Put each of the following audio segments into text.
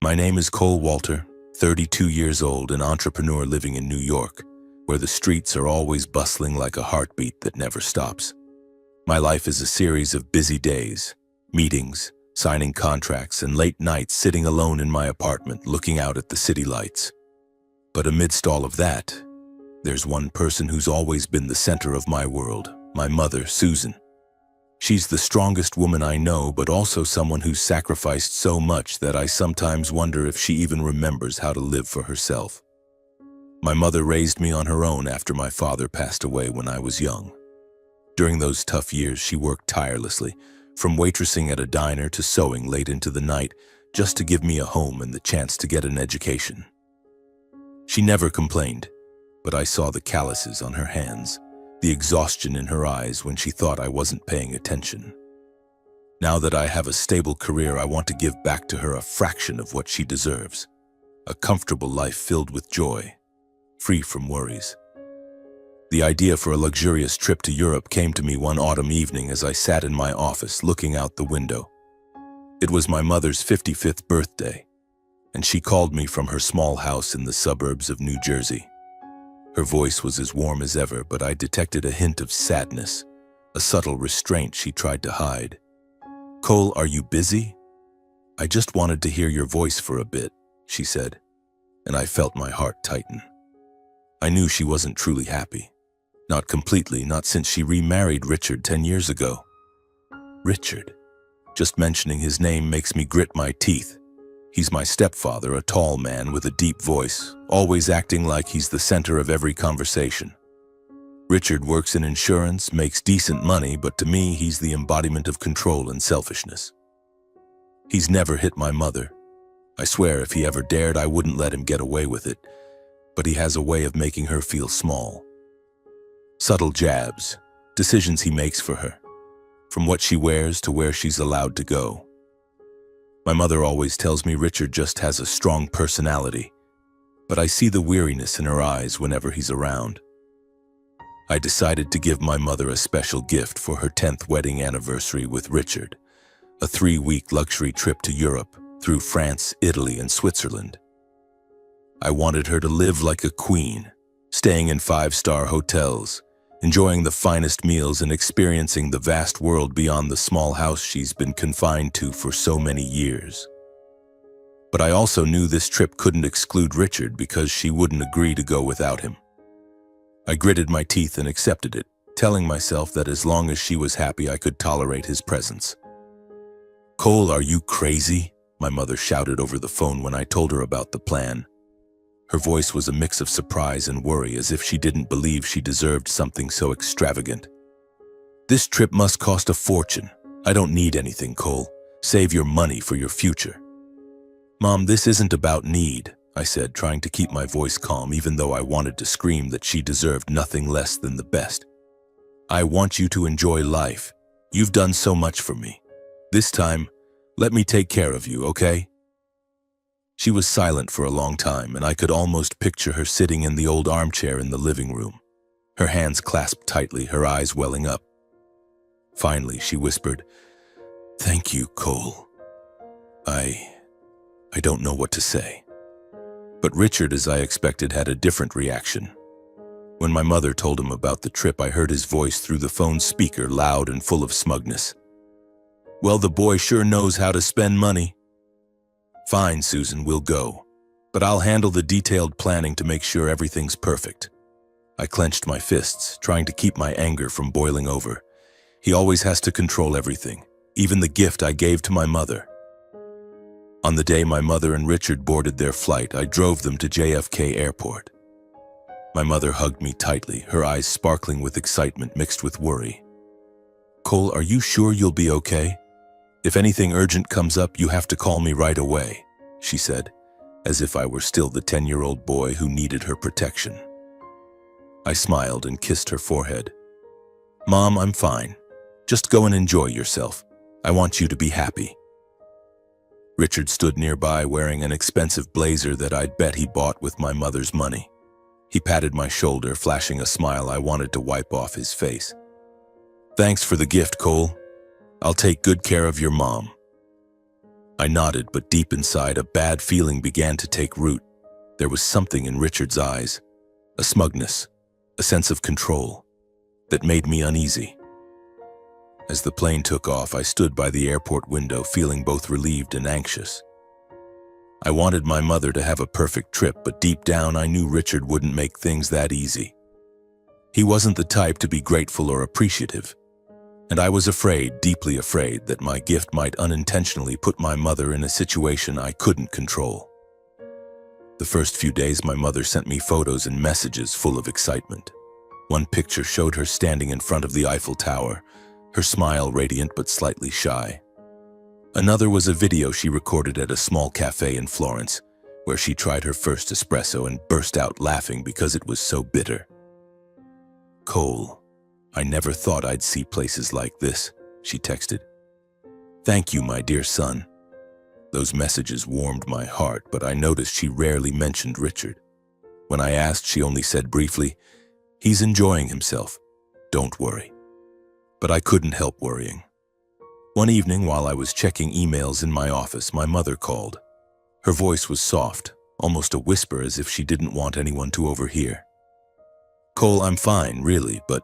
My name is Cole Walter, 32 years old, an entrepreneur living in New York, where the streets are always bustling like a heartbeat that never stops. My life is a series of busy days, meetings, signing contracts, and late nights sitting alone in my apartment looking out at the city lights. But amidst all of that, there's one person who's always been the center of my world, my mother, Susan. She's the strongest woman I know, but also someone who's sacrificed so much that I sometimes wonder if she even remembers how to live for herself. My mother raised me on her own after my father passed away when I was young. During those tough years, she worked tirelessly, from waitressing at a diner to sewing late into the night, just to give me a home and the chance to get an education. She never complained, but I saw the calluses on her hands, the exhaustion in her eyes when she thought I wasn't paying attention. Now that I have a stable career, I want to give back to her a fraction of what she deserves. A comfortable life filled with joy, free from worries. The idea for a luxurious trip to Europe came to me one autumn evening as I sat in my office looking out the window. It was my mother's 55th birthday, and she called me from her small house in the suburbs of New Jersey. Her voice was as warm as ever, but I detected a hint of sadness, a subtle restraint she tried to hide. "Cole, are you busy?" "I just wanted to hear your voice for a bit," she said, and I felt my heart tighten. I knew she wasn't truly happy. Not completely, not since she remarried Richard 10 years ago. Richard. Just mentioning his name makes me grit my teeth. He's my stepfather, a tall man with a deep voice, always acting like he's the center of every conversation. Richard works in insurance, makes decent money, but to me, he's the embodiment of control and selfishness. He's never hit my mother. I swear if he ever dared, I wouldn't let him get away with it, but he has a way of making her feel small. Subtle jabs, decisions he makes for her, from what she wears to where she's allowed to go. My mother always tells me Richard just has a strong personality, but I see the weariness in her eyes whenever he's around. I decided to give my mother a special gift for her 10th wedding anniversary with Richard, a 3-week luxury trip to Europe through France, Italy, and Switzerland. I wanted her to live like a queen, staying in 5-star hotels, enjoying the finest meals and experiencing the vast world beyond the small house she's been confined to for so many years. But I also knew this trip couldn't exclude Richard because she wouldn't agree to go without him. I gritted my teeth and accepted it, telling myself that as long as she was happy, I could tolerate his presence. "Cole, are you crazy?" my mother shouted over the phone when I told her about the plan. Her voice was a mix of surprise and worry, as if she didn't believe she deserved something so extravagant. "This trip must cost a fortune. I don't need anything, Cole. Save your money for your future." "Mom, this isn't about need," I said, trying to keep my voice calm even though I wanted to scream that she deserved nothing less than the best. "I want you to enjoy life. You've done so much for me. This time, let me take care of you, okay?" She was silent for a long time, and I could almost picture her sitting in the old armchair in the living room, her hands clasped tightly, her eyes welling up. Finally, she whispered, "Thank you, Cole. I don't know what to say." But Richard, as I expected, had a different reaction. When my mother told him about the trip, I heard his voice through the phone speaker, loud and full of smugness. "Well, the boy sure knows how to spend money." "Fine, Susan, we'll go. But I'll handle the detailed planning to make sure everything's perfect." I clenched my fists, trying to keep my anger from boiling over. He always has to control everything, even the gift I gave to my mother. On the day my mother and Richard boarded their flight, I drove them to JFK Airport. My mother hugged me tightly, her eyes sparkling with excitement mixed with worry. "Cole, are you sure you'll be okay? If anything urgent comes up, you have to call me right away," she said, as if I were still the 10-year-old boy who needed her protection. I smiled and kissed her forehead. "Mom, I'm fine. Just go and enjoy yourself. I want you to be happy." Richard stood nearby wearing an expensive blazer that I'd bet he bought with my mother's money. He patted my shoulder, flashing a smile I wanted to wipe off his face. "Thanks for the gift, Cole. I'll take good care of your mom." I nodded, but deep inside, a bad feeling began to take root. There was something in Richard's eyes, a smugness, a sense of control, that made me uneasy. As the plane took off, I stood by the airport window, feeling both relieved and anxious. I wanted my mother to have a perfect trip, but deep down I knew Richard wouldn't make things that easy. He wasn't the type to be grateful or appreciative, and I was afraid, deeply afraid, that my gift might unintentionally put my mother in a situation I couldn't control. The first few days, my mother sent me photos and messages full of excitement. One picture showed her standing in front of the Eiffel Tower, her smile radiant but slightly shy. Another was a video she recorded at a small cafe in Florence, where she tried her first espresso and burst out laughing because it was so bitter. "Cole, I never thought I'd see places like this," she texted. "Thank you, my dear son." Those messages warmed my heart, but I noticed she rarely mentioned Richard. When I asked, she only said briefly, "He's enjoying himself. Don't worry." But I couldn't help worrying. One evening, while I was checking emails in my office, my mother called. Her voice was soft, almost a whisper, as if she didn't want anyone to overhear. "Cole, I'm fine, really, but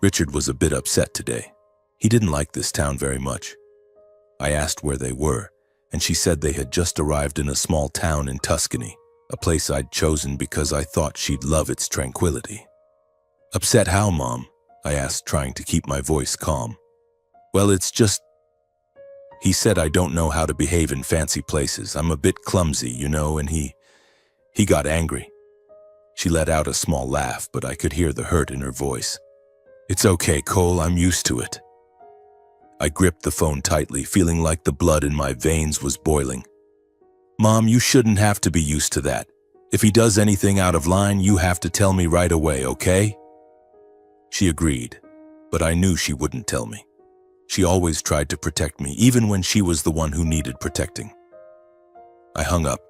Richard was a bit upset today. He didn't like this town very much." I asked where they were, and she said they had just arrived in a small town in Tuscany, a place I'd chosen because I thought she'd love its tranquility. "Upset how, Mom?" I asked, trying to keep my voice calm. "Well, it's just," he said, "I don't know how to behave in fancy places. I'm a bit clumsy, you know, and he got angry." She let out a small laugh, but I could hear the hurt in her voice. "It's okay, Cole, I'm used to it." I gripped the phone tightly, feeling like the blood in my veins was boiling. "Mom, you shouldn't have to be used to that. If he does anything out of line, you have to tell me right away, okay?" She agreed, but I knew she wouldn't tell me. She always tried to protect me, even when she was the one who needed protecting. I hung up,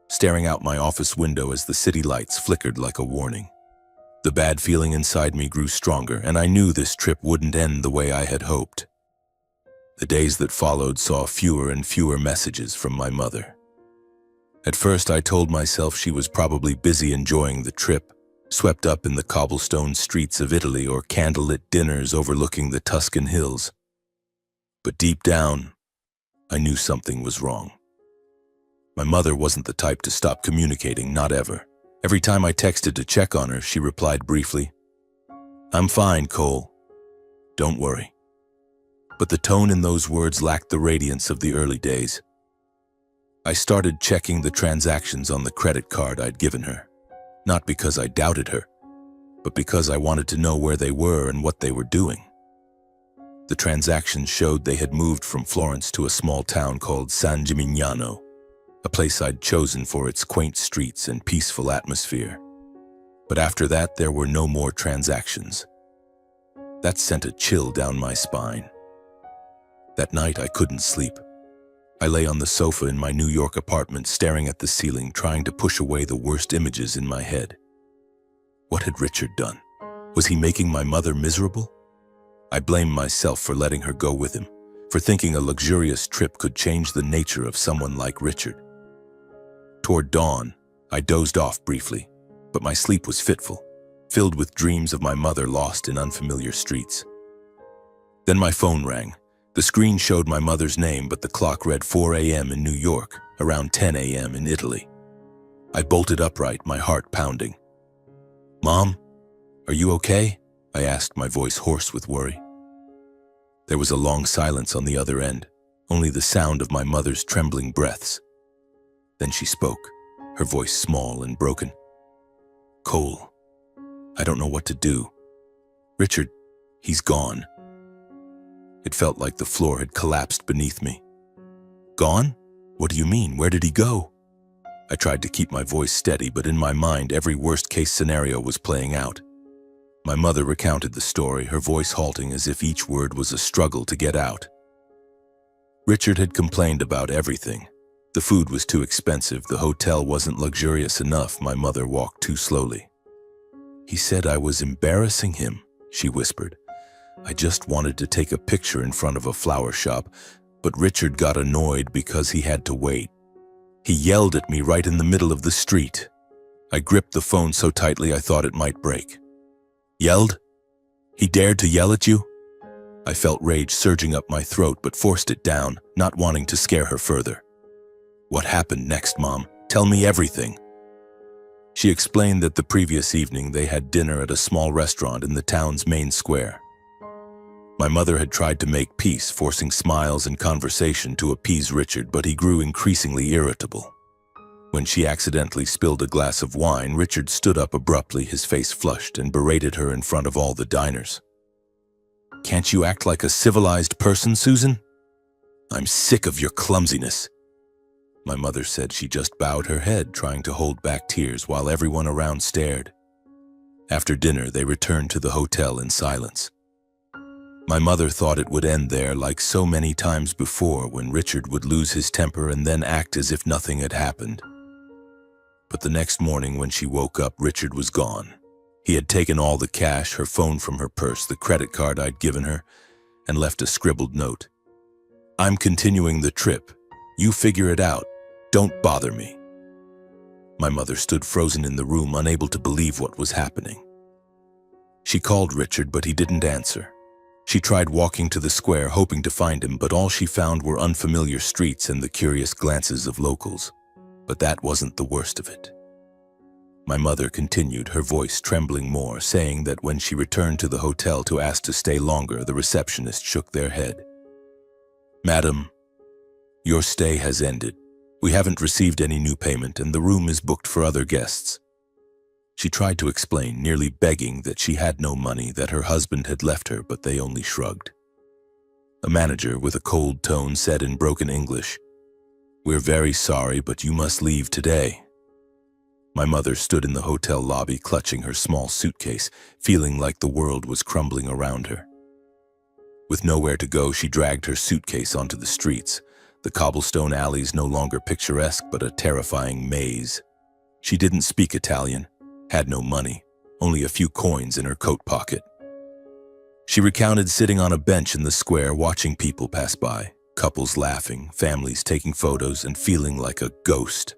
staring out my office window as the city lights flickered like a warning. The bad feeling inside me grew stronger, and I knew this trip wouldn't end the way I had hoped. The days that followed saw fewer and fewer messages from my mother. At first, I told myself she was probably busy enjoying the trip, swept up in the cobblestone streets of Italy or candlelit dinners overlooking the Tuscan hills. But deep down, I knew something was wrong. My mother wasn't the type to stop communicating, not ever. Every time I texted to check on her, she replied briefly, "I'm fine, Cole. Don't worry." But the tone in those words lacked the radiance of the early days. I started checking the transactions on the credit card I'd given her, not because I doubted her, but because I wanted to know where they were and what they were doing. The transactions showed they had moved from Florence to a small town called San Gimignano, a place I'd chosen for its quaint streets and peaceful atmosphere. But after that, there were no more transactions. That sent a chill down my spine. That night, I couldn't sleep. I lay on the sofa in my New York apartment, staring at the ceiling, trying to push away the worst images in my head. What had Richard done? Was he making my mother miserable? I blamed myself for letting her go with him, for thinking a luxurious trip could change the nature of someone like Richard. Toward dawn, I dozed off briefly, but my sleep was fitful, filled with dreams of my mother lost in unfamiliar streets. Then my phone rang. The screen showed my mother's name, but the clock read 4 a.m. in New York, around 10 a.m. in Italy. I bolted upright, my heart pounding. "Mom, are you okay?" I asked, my voice hoarse with worry. There was a long silence on the other end, only the sound of my mother's trembling breaths. Then she spoke, her voice small and broken. "Cole, I don't know what to do. Richard, he's gone." It felt like the floor had collapsed beneath me. "Gone? What do you mean? Where did he go?" I tried to keep my voice steady, but in my mind, every worst-case scenario was playing out. My mother recounted the story, her voice halting as if each word was a struggle to get out. Richard had complained about everything. The food was too expensive, the hotel wasn't luxurious enough, my mother walked too slowly. "He said I was embarrassing him," she whispered. "I just wanted to take a picture in front of a flower shop, But Richard got annoyed because he had to wait. He yelled at me right in the middle of the street. I gripped the phone so tightly I thought it might break. Yelled? He dared to yell at you? I felt rage surging up my throat but forced it down, not wanting to scare her further. What happened next, Mom? Tell me everything. She explained that the previous evening they had dinner at a small restaurant in the town's main square. My mother had tried to make peace, forcing smiles and conversation to appease Richard, but he grew increasingly irritable. When she accidentally spilled a glass of wine, Richard stood up abruptly, his face flushed, and berated her in front of all the diners. Can't you act like a civilized person, Susan? I'm sick of your clumsiness. My mother said. She just bowed her head, trying to hold back tears while everyone around stared. After dinner, they returned to the hotel in silence. My mother thought it would end there, like so many times before, when Richard would lose his temper and then act as if nothing had happened. But the next morning when she woke up, Richard was gone. He had taken all the cash, her phone from her purse, the credit card I'd given her, and left a scribbled note. I'm continuing the trip. You figure it out. Don't bother me. My mother stood frozen in the room, unable to believe what was happening. She called Richard, but he didn't answer. She tried walking to the square, hoping to find him, but all she found were unfamiliar streets and the curious glances of locals. But that wasn't the worst of it. My mother continued, her voice trembling more, saying that when she returned to the hotel to ask to stay longer, the receptionist shook their head. Madam, your stay has ended. We haven't received any new payment and the room is booked for other guests. She tried to explain, nearly begging that she had no money, that her husband had left her, but they only shrugged. A manager with a cold tone said in broken English, We're very sorry, but you must leave today. My mother stood in the hotel lobby, clutching her small suitcase, feeling like the world was crumbling around her. With nowhere to go, she dragged her suitcase onto the streets, the cobblestone alleys no longer picturesque but a terrifying maze. She didn't speak Italian, had no money, only a few coins in her coat pocket. She recounted sitting on a bench in the square watching people pass by, couples laughing, families taking photos, and feeling like a ghost.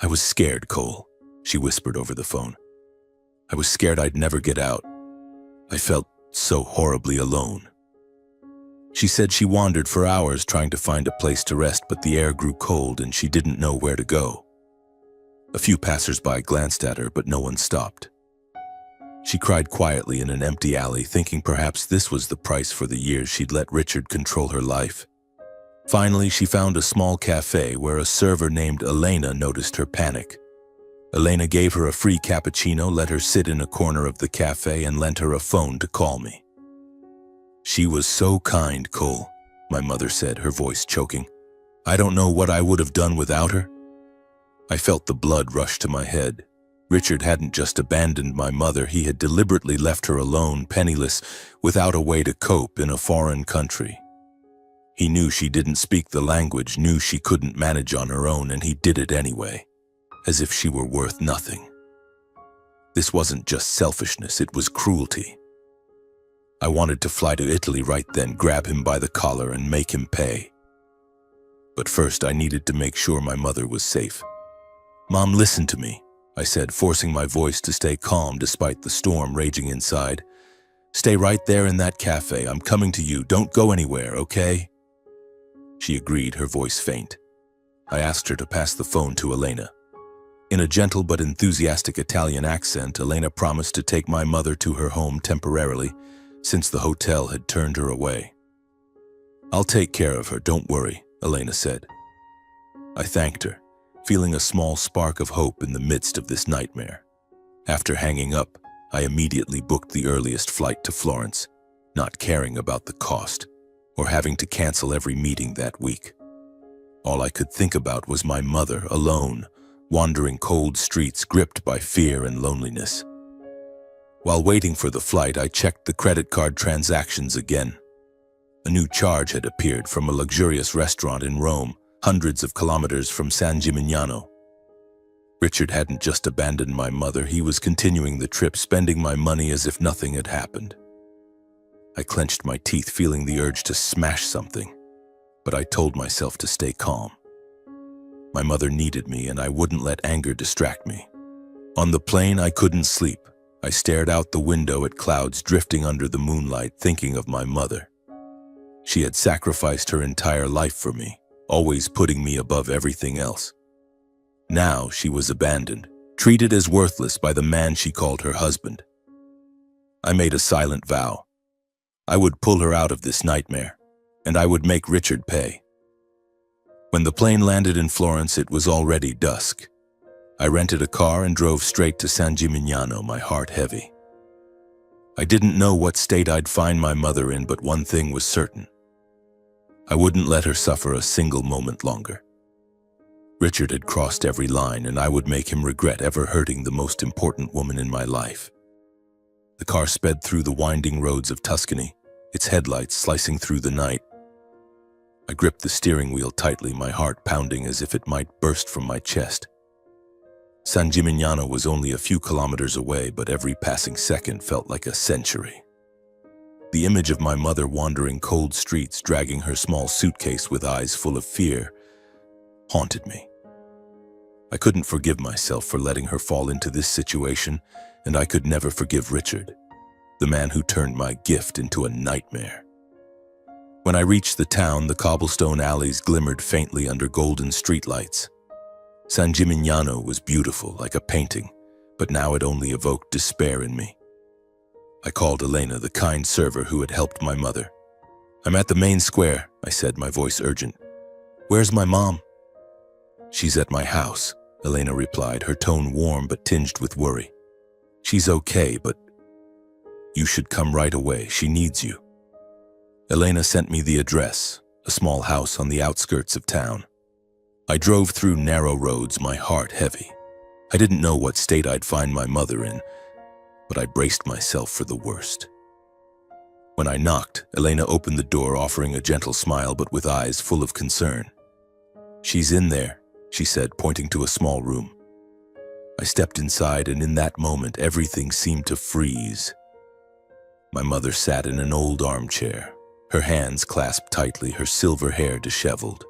I was scared, Cole, she whispered over the phone. I was scared I'd never get out. I felt so horribly alone. She said she wandered for hours trying to find a place to rest, but the air grew cold and she didn't know where to go. A few passers-by glanced at her, but no one stopped. She cried quietly in an empty alley, thinking perhaps this was the price for the years she'd let Richard control her life. Finally, she found a small cafe where a server named Elena noticed her panic. Elena gave her a free cappuccino, let her sit in a corner of the cafe, and lent her a phone to call me. She was so kind, Cole, my mother said, her voice choking. I don't know what I would have done without her. I felt the blood rush to my head. Richard hadn't just abandoned my mother, he had deliberately left her alone, penniless, without a way to cope in a foreign country. He knew she didn't speak the language, knew she couldn't manage on her own, and he did it anyway, as if she were worth nothing. This wasn't just selfishness, it was cruelty. I wanted to fly to Italy right then, grab him by the collar and make him pay. But first I needed to make sure my mother was safe. Mom, listen to me, I said, forcing my voice to stay calm despite the storm raging inside. Stay right there in that cafe. I'm coming to you. Don't go anywhere, okay? She agreed, her voice faint. I asked her to pass the phone to Elena. In a gentle but enthusiastic Italian accent, Elena promised to take my mother to her home temporarily, since the hotel had turned her away. I'll take care of her, don't worry, Elena said. I thanked her, feeling a small spark of hope in the midst of this nightmare. After hanging up, I immediately booked the earliest flight to Florence, not caring about the cost or having to cancel every meeting that week. All I could think about was my mother, alone, wandering cold streets, gripped by fear and loneliness. While waiting for the flight, I checked the credit card transactions again. A new charge had appeared from a luxurious restaurant in Rome, hundreds of kilometers from San Gimignano. Richard hadn't just abandoned my mother, he was continuing the trip, spending my money as if nothing had happened. I clenched my teeth, feeling the urge to smash something, but I told myself to stay calm. My mother needed me, and I wouldn't let anger distract me. On the plane, I couldn't sleep. I stared out the window at clouds drifting under the moonlight, thinking of my mother. She had sacrificed her entire life for me, always putting me above everything else. Now she was abandoned, treated as worthless by the man she called her husband. I made a silent vow. I would pull her out of this nightmare, and I would make Richard pay. When the plane landed in Florence, it was already dusk. I rented a car and drove straight to San Gimignano, my heart heavy. I didn't know what state I'd find my mother in, but one thing was certain. I wouldn't let her suffer a single moment longer. Richard had crossed every line, and I would make him regret ever hurting the most important woman in my life. The car sped through the winding roads of Tuscany, its headlights slicing through the night. I gripped the steering wheel tightly, my heart pounding as if it might burst from my chest. San Gimignano was only a few kilometers away, but every passing second felt like a century. The image of my mother wandering cold streets, dragging her small suitcase with eyes full of fear, haunted me. I couldn't forgive myself for letting her fall into this situation, and I could never forgive Richard, the man who turned my gift into a nightmare. When I reached the town, the cobblestone alleys glimmered faintly under golden streetlights. San Gimignano was beautiful, like a painting, but now it only evoked despair in me. I called Elena, the kind server who had helped my mother. "I'm at the main square," I said, my voice urgent. "Where's my mom?" "She's at my house," Elena replied, her tone warm but tinged with worry. "She's okay, but you should come right away. She needs you." Elena sent me the address, a small house on the outskirts of town. I drove through narrow roads, my heart heavy. I didn't know what state I'd find my mother in, but I braced myself for the worst. When I knocked, Elena opened the door, offering a gentle smile but with eyes full of concern. "She's in there," she said, pointing to a small room. I stepped inside, and in that moment, everything seemed to freeze. My mother sat in an old armchair, her hands clasped tightly, her silver hair disheveled.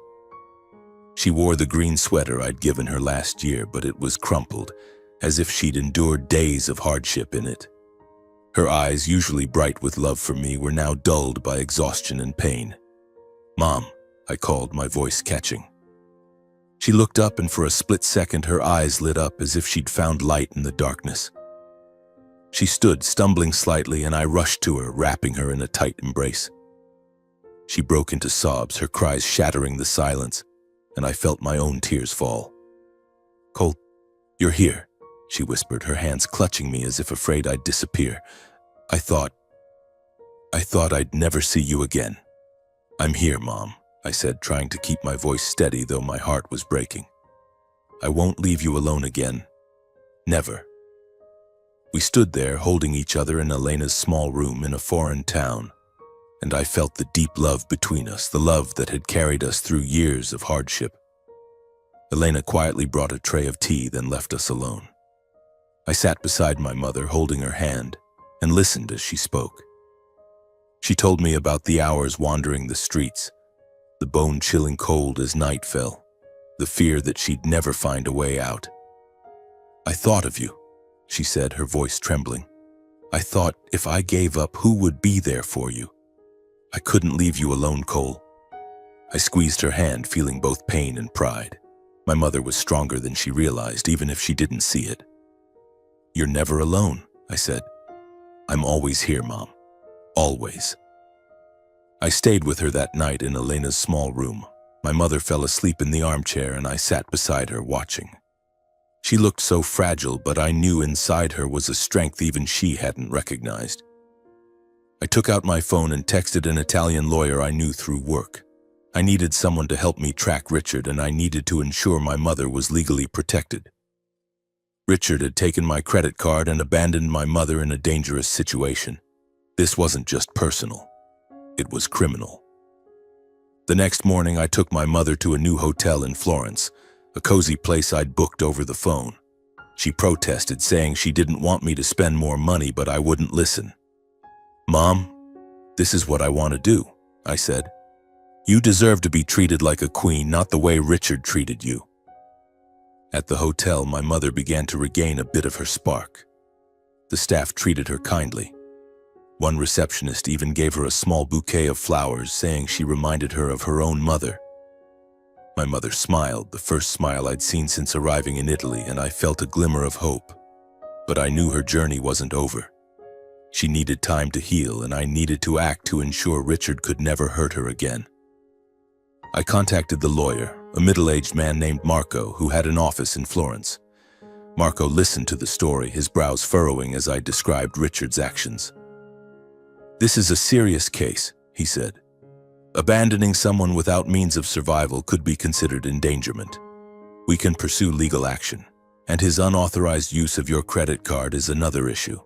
She wore the green sweater I'd given her last year, but it was crumpled, as if she'd endured days of hardship in it. Her eyes, usually bright with love for me, were now dulled by exhaustion and pain. "Mom," I called, my voice catching. She looked up, and for a split second her eyes lit up as if she'd found light in the darkness. She stood, stumbling slightly, and I rushed to her, wrapping her in a tight embrace. She broke into sobs, her cries shattering the silence, and I felt my own tears fall. "Cole, you're here," she whispered, her hands clutching me as if afraid I'd disappear. I thought I'd never see you again." "I'm here, Mom," I said, trying to keep my voice steady, though my heart was breaking. "I won't leave you alone again. Never." We stood there, holding each other in Elena's small room in a foreign town, and I felt the deep love between us, the love that had carried us through years of hardship. Elena quietly brought a tray of tea, then left us alone. I sat beside my mother, holding her hand, and listened as she spoke. She told me about the hours wandering the streets, the bone-chilling cold as night fell, the fear that she'd never find a way out. "I thought of you," she said, her voice trembling. "I thought if I gave up, who would be there for you? I couldn't leave you alone, Cole." I squeezed her hand, feeling both pain and pride. My mother was stronger than she realized, even if she didn't see it. "You're never alone," I said. "I'm always here, Mom. Always." I stayed with her that night in Elena's small room. My mother fell asleep in the armchair, and I sat beside her, watching. She looked so fragile, but I knew inside her was a strength even she hadn't recognized. I took out my phone and texted an Italian lawyer I knew through work. I needed someone to help me track Richard, and I needed to ensure my mother was legally protected. Richard had taken my credit card and abandoned my mother in a dangerous situation. This wasn't just personal. It was criminal. The next morning, I took my mother to a new hotel in Florence, a cozy place I'd booked over the phone. She protested, saying she didn't want me to spend more money, but I wouldn't listen. "Mom, this is what I want to do," I said. You deserve to be treated like a queen, not the way Richard treated you." At the hotel, my mother began to regain a bit of her spark. The staff treated her kindly. One receptionist even gave her a small bouquet of flowers, saying she reminded her of her own mother. My mother smiled, the first smile I'd seen since arriving in Italy, and I felt a glimmer of hope. But I knew her journey wasn't over. She needed time to heal, and I needed to act to ensure Richard could never hurt her again. I contacted the lawyer, a middle-aged man named Marco, who had an office in Florence. Marco listened to the story, his brows furrowing as I described Richard's actions. "This is a serious case," he said. "Abandoning someone without means of survival could be considered endangerment. We can pursue legal action, and his unauthorized use of your credit card is another issue."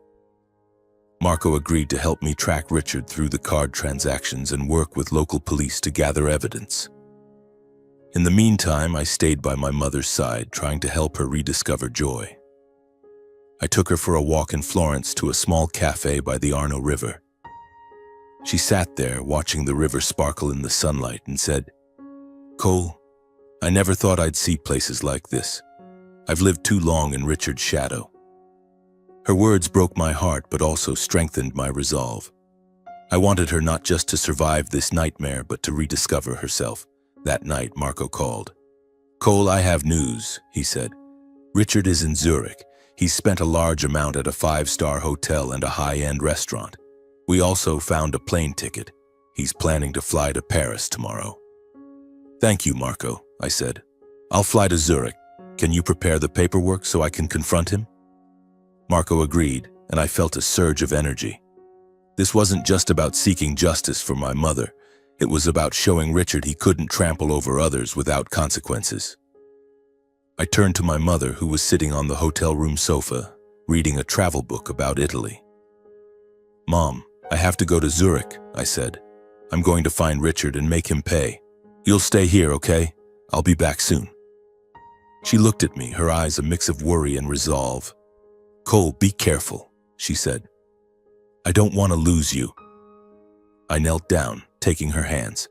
Marco agreed to help me track Richard through the card transactions and work with local police to gather evidence. In the meantime, I stayed by my mother's side, trying to help her rediscover joy. I took her for a walk in Florence to a small cafe by the Arno River. She sat there, watching the river sparkle in the sunlight, and said, "Cole, I never thought I'd see places like this. I've lived too long in Richard's shadow." Her words broke my heart, but also strengthened my resolve. I wanted her not just to survive this nightmare, but to rediscover herself. That night, Marco called. "Cole, I have news," he said. "Richard is in Zurich. He's spent a large amount at a 5-star hotel and a high-end restaurant. We also found a plane ticket. He's planning to fly to Paris tomorrow." "Thank you, Marco," I said. "I'll fly to Zurich. Can you prepare the paperwork so I can confront him?" Marco agreed, and I felt a surge of energy. This wasn't just about seeking justice for my mother. It was about showing Richard he couldn't trample over others without consequences. I turned to my mother, who was sitting on the hotel room sofa, reading a travel book about Italy. "Mom, I have to go to Zurich," I said. "I'm going to find Richard and make him pay. You'll stay here, okay? I'll be back soon." She looked at me, her eyes a mix of worry and resolve. "Cole, be careful," she said. "I don't want to lose you." I knelt down, taking her hands.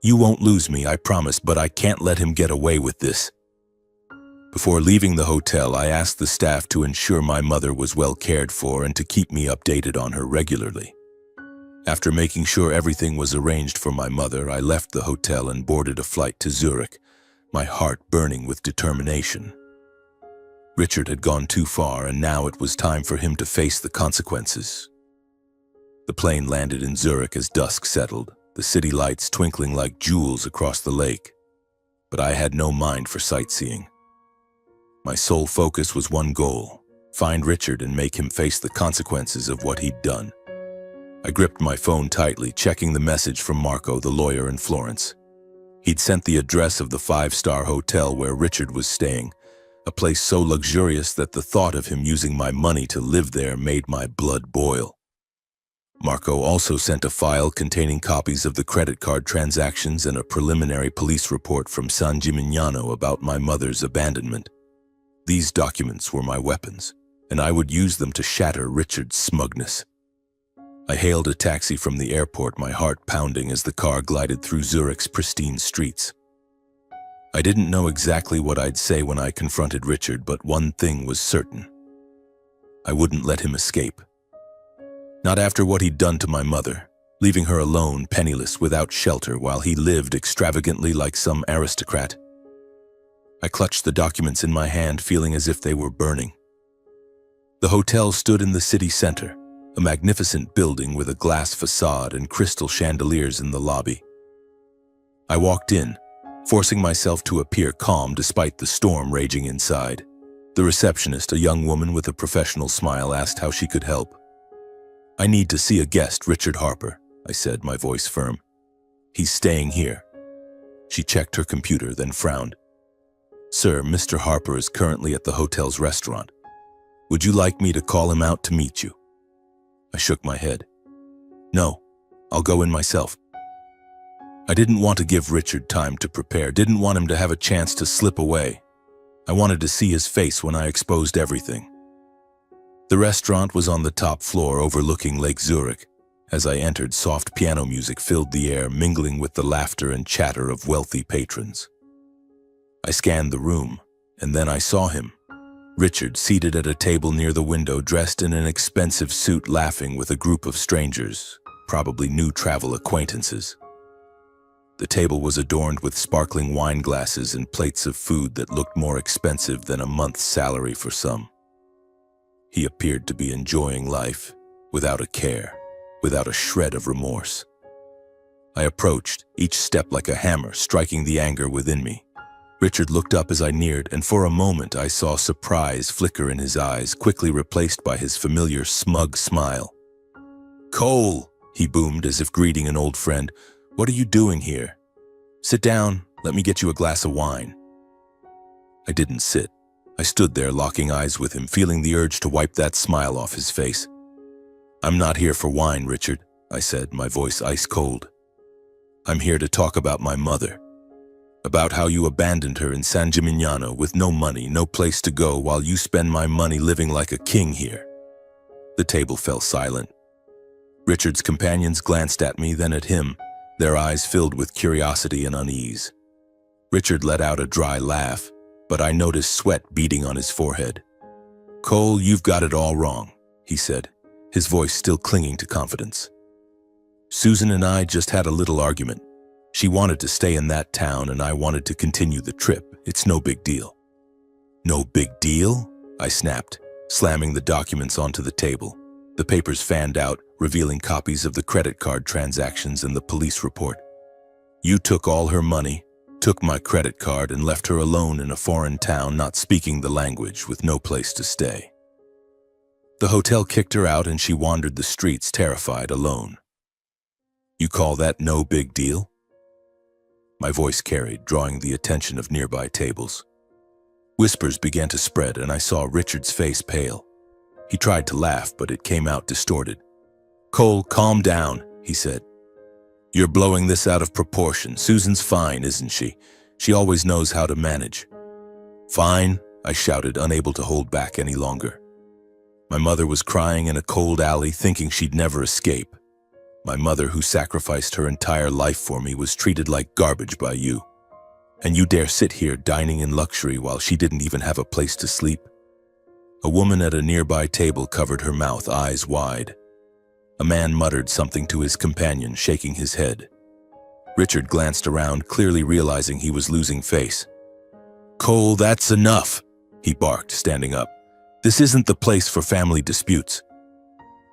"You won't lose me, I promise, but I can't let him get away with this." Before leaving the hotel, I asked the staff to ensure my mother was well cared for and to keep me updated on her regularly. After making sure everything was arranged for my mother, I left the hotel and boarded a flight to Zurich, my heart burning with determination. Richard had gone too far, and now it was time for him to face the consequences. The plane landed in Zurich as dusk settled, the city lights twinkling like jewels across the lake. But I had no mind for sightseeing. My sole focus was one goal: find Richard and make him face the consequences of what he'd done. I gripped my phone tightly, checking the message from Marco, the lawyer in Florence. He'd sent the address of the 5-star hotel where Richard was staying, a place so luxurious that the thought of him using my money to live there made my blood boil. Marco also sent a file containing copies of the credit card transactions and a preliminary police report from San Gimignano about my mother's abandonment. These documents were my weapons, and I would use them to shatter Richard's smugness. I hailed a taxi from the airport, my heart pounding as the car glided through Zurich's pristine streets. I didn't know exactly what I'd say when I confronted Richard, but one thing was certain: I wouldn't let him escape. Not after what he'd done to my mother, leaving her alone, penniless, without shelter, while he lived extravagantly like some aristocrat. I clutched the documents in my hand, feeling as if they were burning. The hotel stood in the city center, a magnificent building with a glass facade and crystal chandeliers in the lobby. I walked in, forcing myself to appear calm despite the storm raging inside. The receptionist, a young woman with a professional smile, asked how she could help. "I need to see a guest, Richard Harper," I said, my voice firm. "He's staying here." She checked her computer, then frowned. "Sir, Mr. Harper is currently at the hotel's restaurant. Would you like me to call him out to meet you?" I shook my head. "No, I'll go in myself." I didn't want to give Richard time to prepare, didn't want him to have a chance to slip away. I wanted to see his face when I exposed everything. The restaurant was on the top floor overlooking Lake Zurich, As I entered, soft piano music filled the air, mingling with the laughter and chatter of wealthy patrons. I scanned the room, and then I saw him. Richard, seated at a table near the window, dressed in an expensive suit, laughing with a group of strangers, probably new travel acquaintances. The table was adorned with sparkling wine glasses and plates of food that looked more expensive than a month's salary for some. He appeared to be enjoying life, without a care, without a shred of remorse. I approached, each step like a hammer, striking the anger within me. Richard looked up as I neared, and for a moment I saw surprise flicker in his eyes, quickly replaced by his familiar smug smile. "Cole," he boomed as if greeting an old friend, "what are you doing here? Sit down, let me get you a glass of wine." I didn't sit. I stood there, locking eyes with him, feeling the urge to wipe that smile off his face. "I'm not here for wine, Richard," I said, my voice ice cold. "I'm here to talk about my mother. About how you abandoned her in San Gimignano with no money, no place to go, while you spend my money living like a king here." The table fell silent. Richard's companions glanced at me, then at him, their eyes filled with curiosity and unease. Richard let out a dry laugh, but I noticed sweat beading on his forehead. "Cole, you've got it all wrong," he said, his voice still clinging to confidence. "Susan and I just had a little argument. She wanted to stay in that town and I wanted to continue the trip. It's no big deal." "No big deal?" I snapped, slamming the documents onto the table. The papers fanned out, revealing copies of the credit card transactions and the police report. "You took all her money, took my credit card, and left her alone in a foreign town, not speaking the language, with no place to stay. The hotel kicked her out and she wandered the streets, terrified, alone. You call that no big deal?" My voice carried, drawing the attention of nearby tables. Whispers began to spread, and I saw Richard's face pale. He tried to laugh, but it came out distorted. "Cole, calm down," he said. "You're blowing this out of proportion. Susan's fine, isn't she? She always knows how to manage." "Fine," I shouted, unable to hold back any longer. My mother was crying in a cold alley, thinking she'd never escape. My mother, who sacrificed her entire life for me, was treated like garbage by you. And you dare sit here dining in luxury while she didn't even have a place to sleep? A woman at a nearby table covered her mouth, eyes wide. A man muttered something to his companion, shaking his head. Richard glanced around, clearly realizing he was losing face. "Cole, that's enough," he barked, standing up. "This isn't the place for family disputes."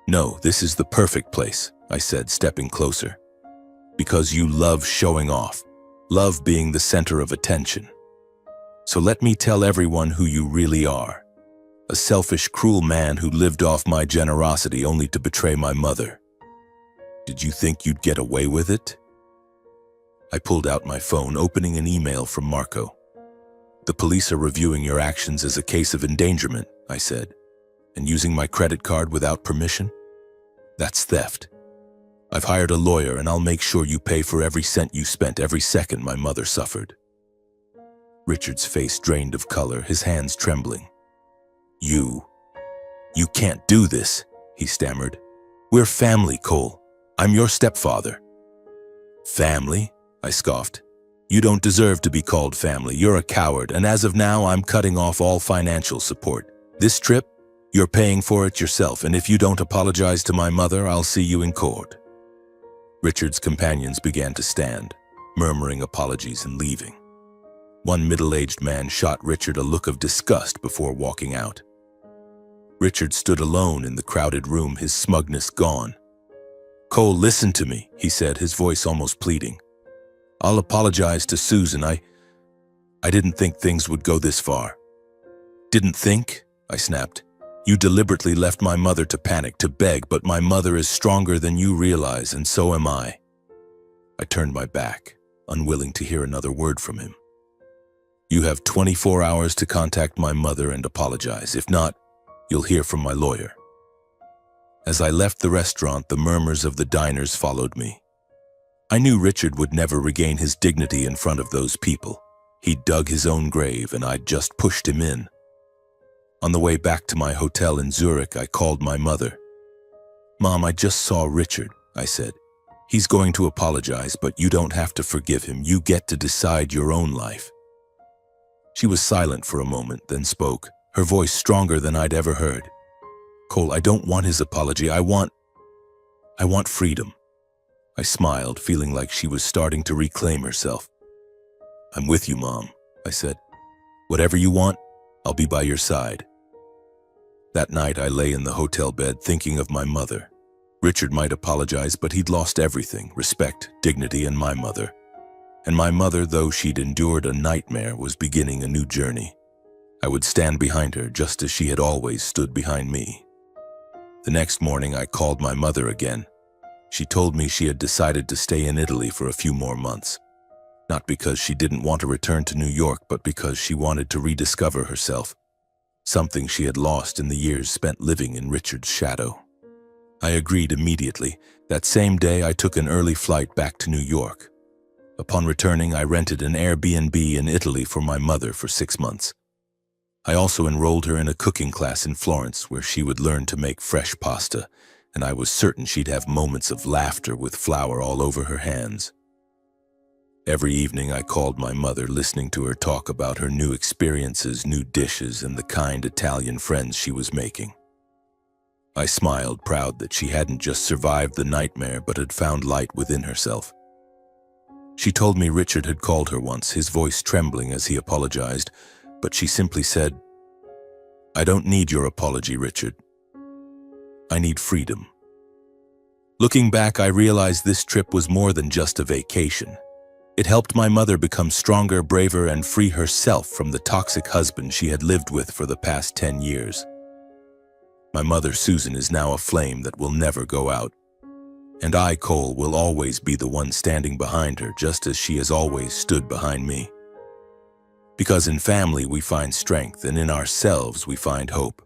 "No, this is the perfect place," I said, stepping closer. "Because you love showing off, love being the center of attention. So let me tell everyone who you really are. A selfish, cruel man who lived off my generosity only to betray my mother. Did you think you'd get away with it?" I pulled out my phone, opening an email from Marco. "The police are reviewing your actions as a case of endangerment," I said. "And using my credit card without permission? That's theft. I've hired a lawyer and I'll make sure you pay for every cent you spent, every second my mother suffered." Richard's face drained of color, his hands trembling. You can't do this," he stammered. "We're family, Cole. I'm your stepfather." "Family?" I scoffed. "You don't deserve to be called family. You're a coward, and as of now, I'm cutting off all financial support. This trip, you're paying for it yourself, and if you don't apologize to my mother, I'll see you in court." Richard's companions began to stand, murmuring apologies and leaving. One middle-aged man shot Richard a look of disgust before walking out. Richard stood alone in the crowded room, his smugness gone. "Cole, listen to me," he said, his voice almost pleading. "I'll apologize to Susan. I didn't think things would go this far." "Didn't think?" I snapped. "You deliberately left my mother to panic, to beg, but my mother is stronger than you realize, and so am I." I turned my back, unwilling to hear another word from him. "You have 24 hours to contact my mother and apologize. If not, you'll hear from my lawyer." As I left the restaurant, the murmurs of the diners followed me. I knew Richard would never regain his dignity in front of those people. He'd dug his own grave, and I'd just pushed him in. On the way back to my hotel in Zurich, I called my mother. "Mom, I just saw Richard. I said. He's going to apologize, but you don't have to forgive him. You get to decide your own life. She was silent for a moment, then spoke, her voice stronger than I'd ever heard. Cole, I don't want his apology. I want freedom. I smiled, feeling like she was starting to reclaim herself. I'm with you, Mom, I said. Whatever you want, I'll be by your side. That night, I lay in the hotel bed thinking of my mother. Richard might apologize, but he'd lost everything, respect, dignity, and my mother. And my mother, though she'd endured a nightmare, was beginning a new journey. I would stand behind her just as she had always stood behind me. The next morning, I called my mother again. She told me she had decided to stay in Italy for a few more months. Not because she didn't want to return to New York, but because she wanted to rediscover herself. Something she had lost in the years spent living in Richard's shadow. I agreed immediately. That same day, I took an early flight back to New York. Upon returning, I rented an Airbnb in Italy for my mother for 6 months. I also enrolled her in a cooking class in Florence where she would learn to make fresh pasta, and I was certain she'd have moments of laughter with flour all over her hands. Every evening I called my mother, listening to her talk about her new experiences, new dishes, and the kind Italian friends she was making. I smiled, proud that she hadn't just survived the nightmare but had found light within herself. She told me Richard had called her once, his voice trembling as he apologized, but she simply said, I don't need your apology, Richard. I need freedom. Looking back, I realized this trip was more than just a vacation. It helped my mother become stronger, braver, and free herself from the toxic husband she had lived with for the past 10 years. My mother, Susan, is now a flame that will never go out. And I, Cole, will always be the one standing behind her, just as she has always stood behind me. Because in family we find strength, and in ourselves we find hope.